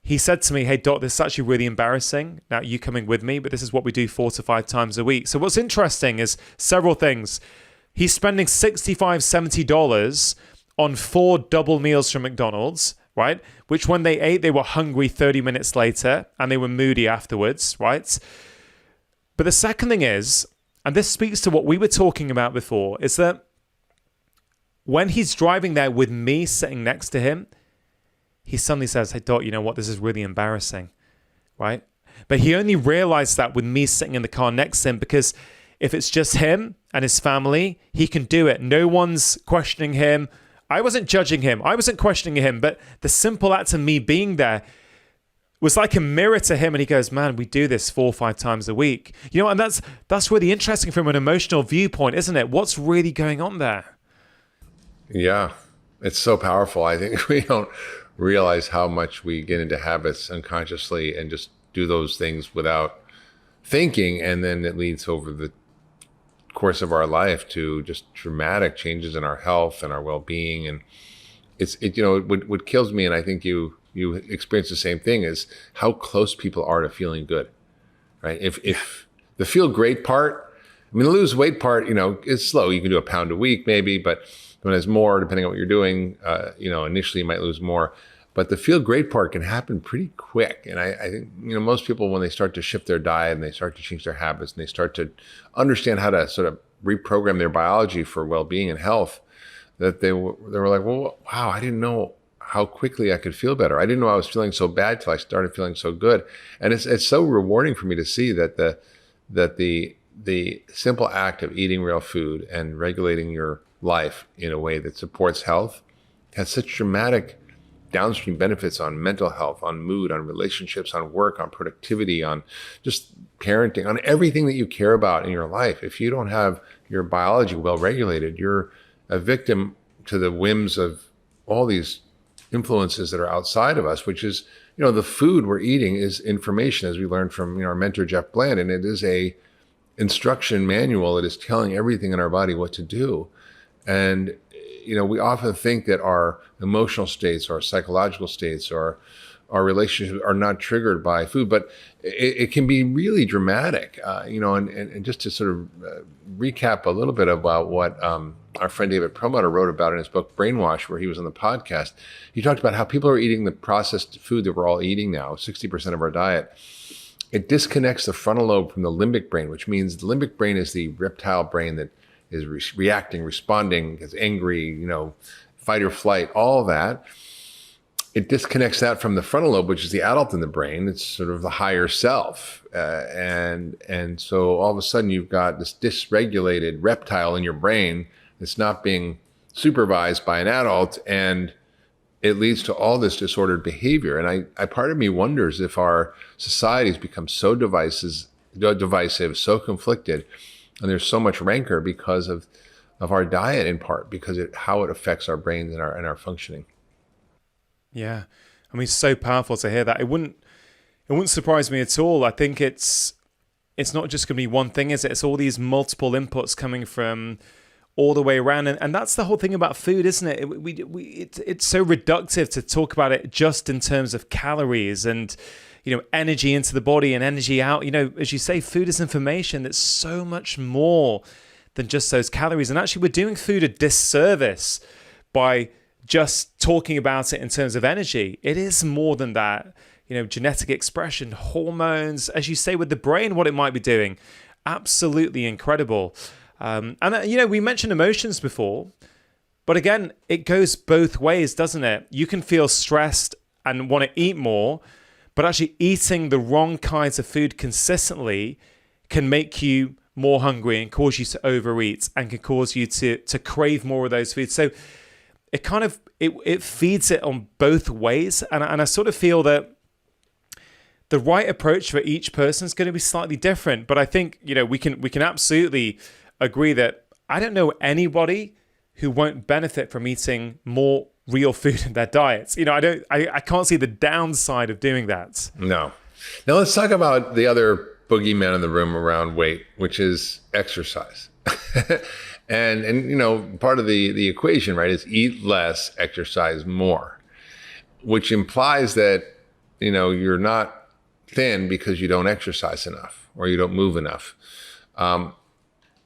he said to me, hey, Doc, this is actually really embarrassing. Now, you coming with me, but this is what we do 4 to 5 times a week. So what's interesting is several things. He's spending $65, $70 on 4 double meals from McDonald's, right? Which when they ate, they were hungry 30 minutes later and they were moody afterwards, right? But the second thing is, and this speaks to what we were talking about before, is that when he's driving there with me sitting next to him, he suddenly says, hey, Doc, you know what? This is really embarrassing, right? But he only realized that with me sitting in the car next to him, because if it's just him and his family, he can do it. No one's questioning him. I wasn't judging him. I wasn't questioning him. But the simple act of me being there, was like a mirror to him, and he goes, man, we do this 4 or 5 times a week. And that's really interesting from an emotional viewpoint, isn't it? What's really going on there? Yeah, it's so powerful. I think we don't realize how much we get into habits unconsciously and just do those things without thinking, and then it leads over the course of our life to just dramatic changes in our health and our well-being. And what kills me, and I think you experience the same thing, is how close people are to feeling good, right? If the feel great part, I mean, the lose weight part, is slow. You can do a pound a week maybe, but when it's more, depending on what you're doing, initially you might lose more. But the feel great part can happen pretty quick. And I think, most people, when they start to shift their diet and they start to change their habits and they start to understand how to sort of reprogram their biology for well-being and health, that they were like, well, wow, I didn't know how quickly I could feel better. I didn't know I was feeling so bad till I started feeling so good. And it's so rewarding for me to see that the simple act of eating real food and regulating your life in a way that supports health has such dramatic downstream benefits on mental health, on mood, on relationships, on work, on productivity, on just parenting, on everything that you care about in your life. If you don't have your biology well regulated, you're a victim to the whims of all these influences that are outside of us, which is, the food we're eating is information, as we learned from our mentor, Jeff Bland, and it is a instruction manual that is telling everything in our body what to do. And we often think that our emotional states, our psychological states, or our relationships are not triggered by food, but it can be really dramatic. And just to sort of recap a little bit about what our friend David Perlmutter wrote about in his book Brainwash, where he was on the podcast, he talked about how people are eating the processed food that we're all eating now, 60% of our diet. It disconnects the frontal lobe from the limbic brain, which means the limbic brain is the reptile brain that is reacting, responding, gets angry, fight or flight, all that. It disconnects that from the frontal lobe, which is the adult in the brain. It's sort of the higher self. And so all of a sudden you've got this dysregulated reptile in your brain that's not being supervised by an adult, and it leads to all this disordered behavior. And I part of me wonders if our societies become so divisive, so conflicted, and there's so much rancor because of our diet, in part because how it affects our brains and our functioning. Yeah, I mean, it's so powerful to hear that. It wouldn't surprise me at all. I think it's not just going to be one thing, is it? It's all these multiple inputs coming from all the way around, and that's the whole thing about food, isn't it? It's so reductive to talk about it just in terms of calories and energy into the body and energy out. As you say, food is information that's so much more than just those calories. And actually, we're doing food a disservice by just talking about it in terms of energy. It is more than that. Genetic expression, hormones, as you say, with the brain, what it might be doing. Absolutely incredible. And we mentioned emotions before, but again, it goes both ways, doesn't it? You can feel stressed and want to eat more, but actually eating the wrong kinds of food consistently can make you more hungry and cause you to overeat and can cause you to crave more of those foods. So it kind of, it feeds it on both ways. And I sort of feel that the right approach for each person is going to be slightly different. But I think, we can absolutely agree that I don't know anybody who won't benefit from eating more real food in their diets. I can't see the downside of doing that. No. Now let's talk about the other boogeyman in the room around weight, which is exercise. and part of the equation, right, is eat less, exercise more, which implies that, you're not thin because you don't exercise enough or you don't move enough.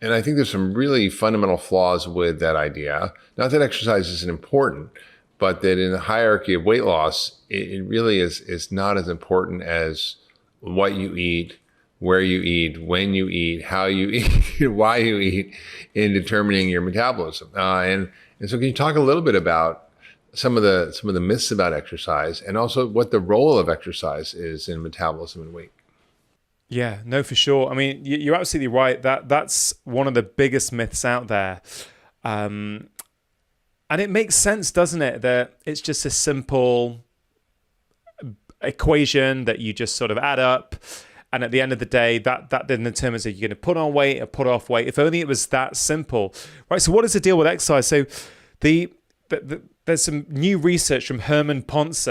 And I think there's some really fundamental flaws with that idea. Not that exercise isn't important, but that in the hierarchy of weight loss, it really is not as important as what you eat, where you eat, when you eat, how you eat, why you eat, in determining your metabolism. And so can you talk a little bit about some of the myths about exercise, and also what the role of exercise is in metabolism and weight? Yeah, no, for sure. I mean, you're absolutely right. That's one of the biggest myths out there. And it makes sense, doesn't it? That it's just a simple equation that you just sort of add up. And at the end of the day, that then determines if you're going to put on weight or put off weight. If only it was that simple, right? So what is the deal with exercise? So there's some new research from Herman Ponce,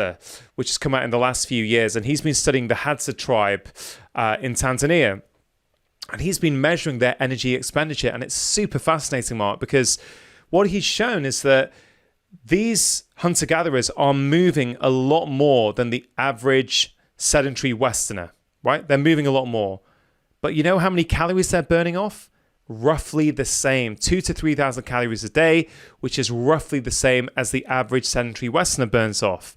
which has come out in the last few years, and he's been studying the Hadza tribe in Tanzania. And he's been measuring their energy expenditure. And it's super fascinating, Mark, because what he's shown is that these hunter-gatherers are moving a lot more than the average sedentary Westerner, right? They're moving a lot more. But you know how many calories they're burning off? Roughly the same, 2,000 to 3,000 calories a day, which is roughly the same as the average sedentary Westerner burns off,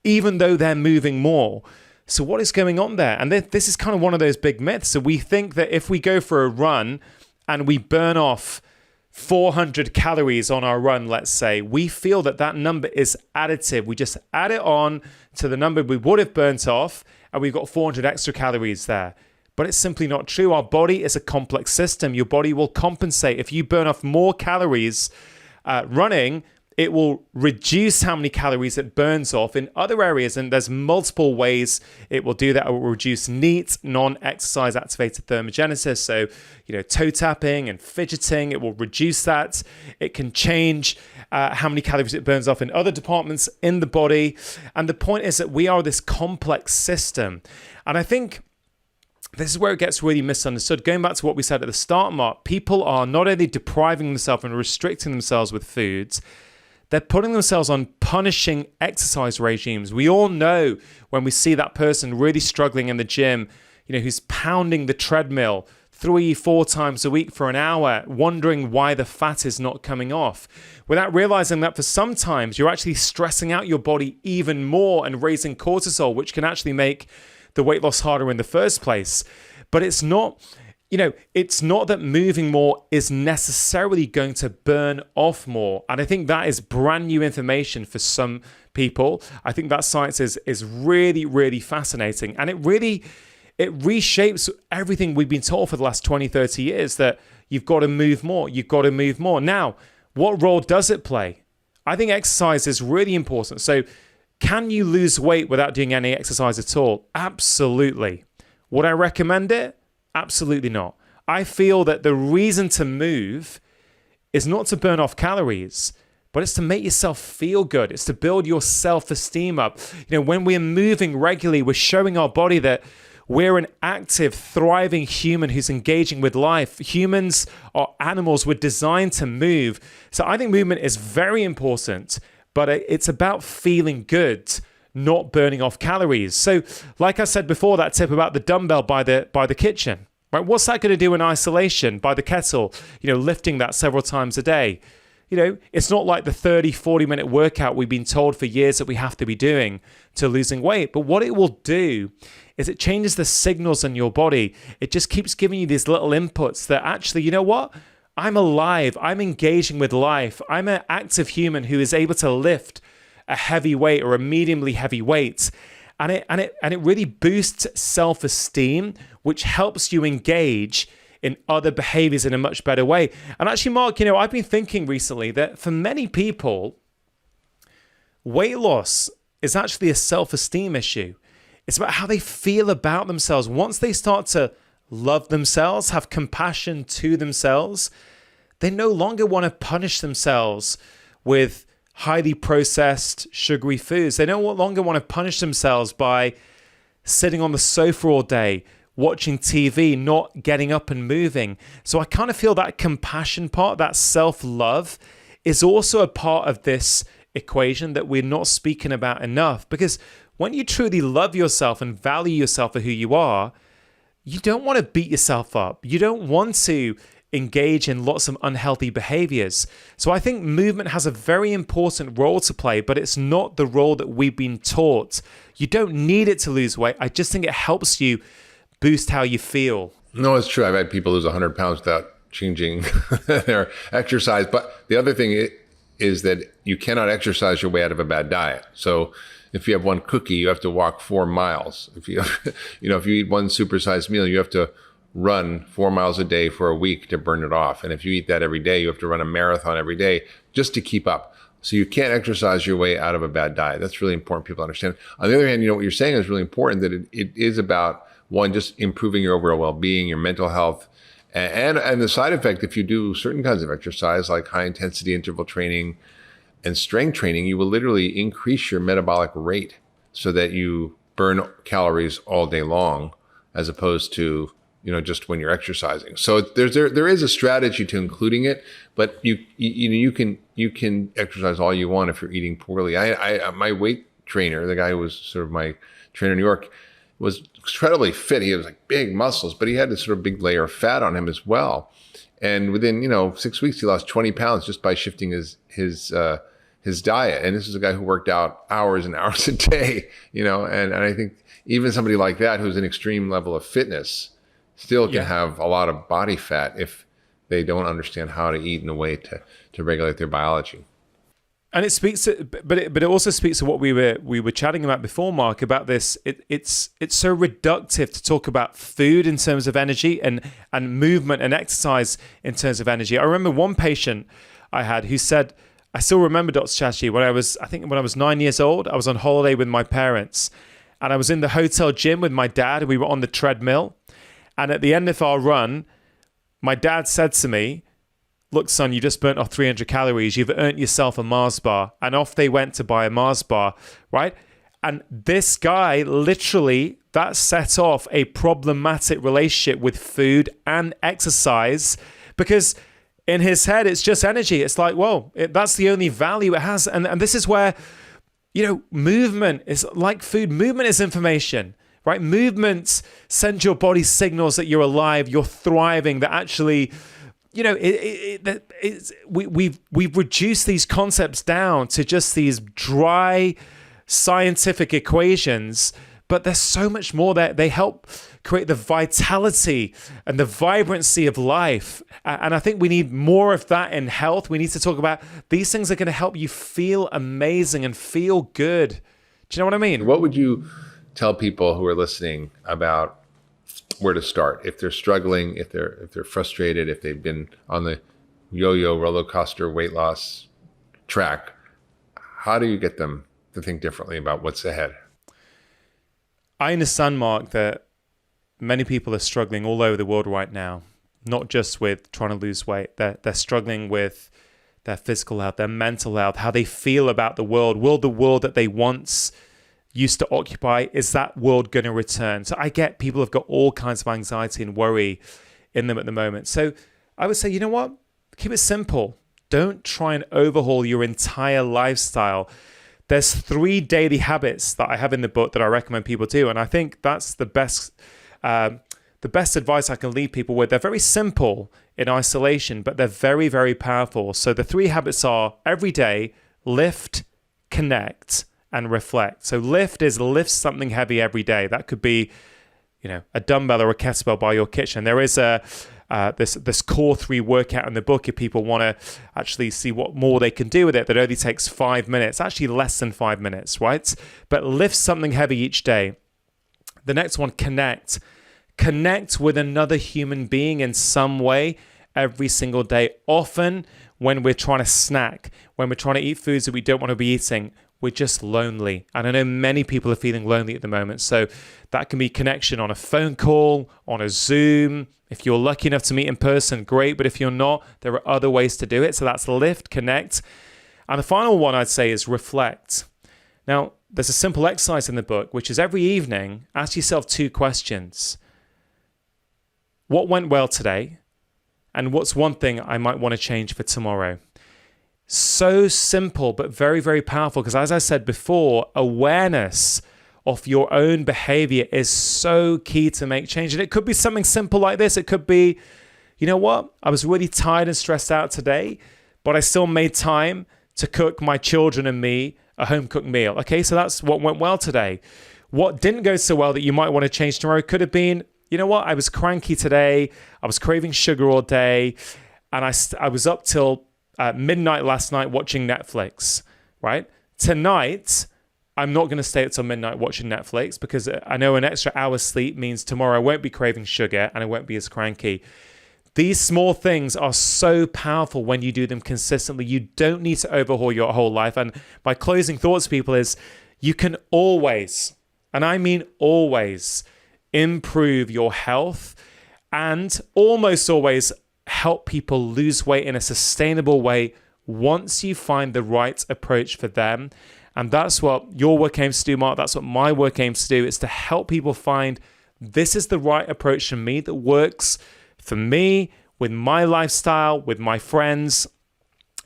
even though they're moving more. So what is going on there? And this is kind of one of those big myths. So we think that if we go for a run and we burn off 400 calories on our run, let's say, we feel that that number is additive. We just add it on to the number we would have burnt off, and we've got 400 extra calories there. But it's simply not true. Our body is a complex system. Your body will compensate. If you burn off more calories running, it will reduce how many calories it burns off in other areas. And there's multiple ways it will do that. It will reduce NEAT, non-exercise activated thermogenesis. So, toe tapping and fidgeting, it will reduce that. It can change how many calories it burns off in other departments in the body. And the point is that we are this complex system. And I think this is where it gets really misunderstood. Going back to what we said at the start, Mark, people are not only depriving themselves and restricting themselves with foods, they're putting themselves on punishing exercise regimes. We all know when we see that person really struggling in the gym, who's pounding the treadmill 3-4 times a week for an hour, wondering why the fat is not coming off, without realizing that for sometimes you're actually stressing out your body even more and raising cortisol, which can actually make the weight loss harder in the first place. But it's not, it's not that moving more is necessarily going to burn off more. And I think that is brand new information for some people. I think that science is really, really fascinating. And it reshapes everything we've been taught for the last 20, 30 years, that you've got to move more. You've got to move more. Now, what role does it play? I think exercise is really important. So can you lose weight without doing any exercise at all? Absolutely. Would I recommend it? Absolutely not. I feel that the reason to move is not to burn off calories, but it's to make yourself feel good. It's to build your self-esteem up. When we're moving regularly, we're showing our body that we're an active, thriving human who's engaging with life. Humans are animals. We're designed to move. So I think movement is very important, but it's about feeling good, not burning off calories. So like I said before, that tip about the dumbbell by the kitchen, right? What's that going to do in isolation by the kettle, lifting that several times a day? It's not like the 30, 40-minute workout we've been told for years that we have to be doing to losing weight. But what it will do is it changes the signals in your body. It just keeps giving you these little inputs that actually, you know what? I'm alive. I'm engaging with life. I'm an active human who is able to lift a heavy weight or a mediumly heavy weight. And it really boosts self-esteem, which helps you engage in other behaviors in a much better way. And actually, Mark, I've been thinking recently that for many people, weight loss is actually a self-esteem issue. It's about how they feel about themselves. Once they start to love themselves, have compassion to themselves, they no longer want to punish themselves with highly processed, sugary foods. They no longer want to punish themselves by sitting on the sofa all day, watching TV, not getting up and moving. So I kind of feel that compassion part, that self-love, is also a part of this equation that we're not speaking about enough. Because when you truly love yourself and value yourself for who you are, you don't want to beat yourself up. You don't want to engage in lots of unhealthy behaviors. So I think movement has a very important role to play, but it's not the role that we've been taught. You don't need it to lose weight. I just think it helps you boost how you feel. No, it's true. I've had people lose 100 pounds without changing their exercise. But the other thing is that you cannot exercise your way out of a bad diet. So if you have one cookie, you have to walk 4 miles. If you if you eat one supersized meal, you have to run 4 miles a day for a week to burn it off. And if you eat that every day, you have to run a marathon every day just to keep up. So you can't exercise your way out of a bad diet. That's really important people understand. On the other hand, what you're saying is really important, that it is about, one, just improving your overall well-being, your mental health, and the side effect, if you do certain kinds of exercise like high intensity interval training and strength training, you will literally increase your metabolic rate so that you burn calories all day long, as opposed to just when you're exercising. So there is a strategy to including it, but you can exercise all you want if you're eating poorly. I my weight trainer, the guy who was sort of my trainer in New York, was incredibly fit. He was like big muscles, but he had this sort of big layer of fat on him as well. And within 6 weeks, he lost 20 pounds just by shifting his diet. And this is a guy who worked out hours and hours a day. And I think even somebody like that, who's an extreme level of fitness, still can have a lot of body fat if they don't understand how to eat in a way to regulate their biology. And it speaks, but it also speaks to what we were chatting about before, Mark, about this. It's so reductive to talk about food in terms of energy and movement and exercise in terms of energy. I remember one patient I had who said, I still remember, Dr. Chatterjee, when I was 9 years old, I was on holiday with my parents, and I was in the hotel gym with my dad, and we were on the treadmill. And at the end of our run, my dad said to me, "Look, son, you just burnt off 300 calories. You've earned yourself a Mars bar." And off they went to buy a Mars bar, right? And this guy, literally, that set off a problematic relationship with food and exercise, because in his head, it's just energy. It's like, well, that's the only value it has. And this is where, movement is like food. Movement is information, right? Movement sends your body signals that you're alive, you're thriving, that actually... we've reduced these concepts down to just these dry scientific equations, but there's so much more that they help create the vitality and the vibrancy of life. And I think we need more of that in health. We need to talk about these things are going to help you feel amazing and feel good. Do you know what I mean? What would you tell people who are listening about where to start if they're struggling, if they're frustrated, if they've been on the yo-yo roller coaster weight loss track? How do you get them to think differently about what's ahead? I understand, Mark, that many people are struggling all over the world right now, not just with trying to lose weight. They're struggling with their physical health, their mental health, how they feel about the world. Will the world that they once used to occupy, is that world going to return? So I get people have got all kinds of anxiety and worry in them at the moment. So I would say, you know what? Keep it simple. Don't try and overhaul your entire lifestyle. There's 3 daily habits that I have in the book that I recommend people do. And I think that's the best advice I can leave people with. They're very simple in isolation, but they're very, very powerful. So the 3 habits are: every day, lift, connect, and reflect. So lift something heavy every day. That could be, a dumbbell or a kettlebell by your kitchen. There is this core 3 workout in the book if people want to actually see what more they can do with it. That only takes 5 minutes, actually less than 5 minutes, right? But lift something heavy each day. The next one, connect. Connect with another human being in some way every single day. Often when we're trying to snack, when we're trying to eat foods that we don't want to be eating, we're just lonely. And I know many people are feeling lonely at the moment. So that can be connection on a phone call, on a Zoom. If you're lucky enough to meet in person, great. But if you're not, there are other ways to do it. So that's lift, connect. And the final one I'd say is reflect. Now, there's a simple exercise in the book, which is every evening, ask yourself 2 questions. What went well today? And what's one thing I might want to change for tomorrow? So simple, but very, very powerful. Because as I said before, awareness of your own behavior is so key to make change. And it could be something simple like this. It could be, you know what? I was really tired and stressed out today, but I still made time to cook my children and me a home-cooked meal. Okay, so that's what went well today. What didn't go so well that you might want to change tomorrow could have been, you know what? I was cranky today. I was craving sugar all day. And I was up till midnight last night watching Netflix, right? Tonight, I'm not going to stay up till midnight watching Netflix because I know an extra hour's sleep means tomorrow I won't be craving sugar and I won't be as cranky. These small things are so powerful when you do them consistently. You don't need to overhaul your whole life. And my closing thoughts, people, is you can always, and I mean always, improve your health and almost always help people lose weight in a sustainable way once you find the right approach for them. And that's what your work aims to do, Mark. That's what my work aims to do, is to help people find this is the right approach for me that works for me, with my lifestyle, with my friends,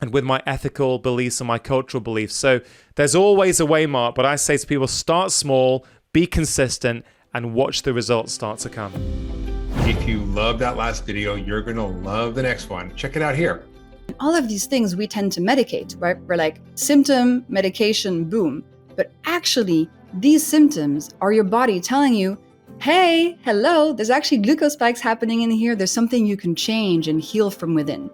and with my ethical beliefs and my cultural beliefs. So there's always a way, Mark, but I say to people, start small, be consistent, and watch the results start to come. If you love that last video, you're going to love the next one. Check it out here. All of these things we tend to medicate, right? We're like, symptom, medication, boom. But actually, these symptoms are your body telling you, hey, hello, there's actually glucose spikes happening in here. There's something you can change and heal from within.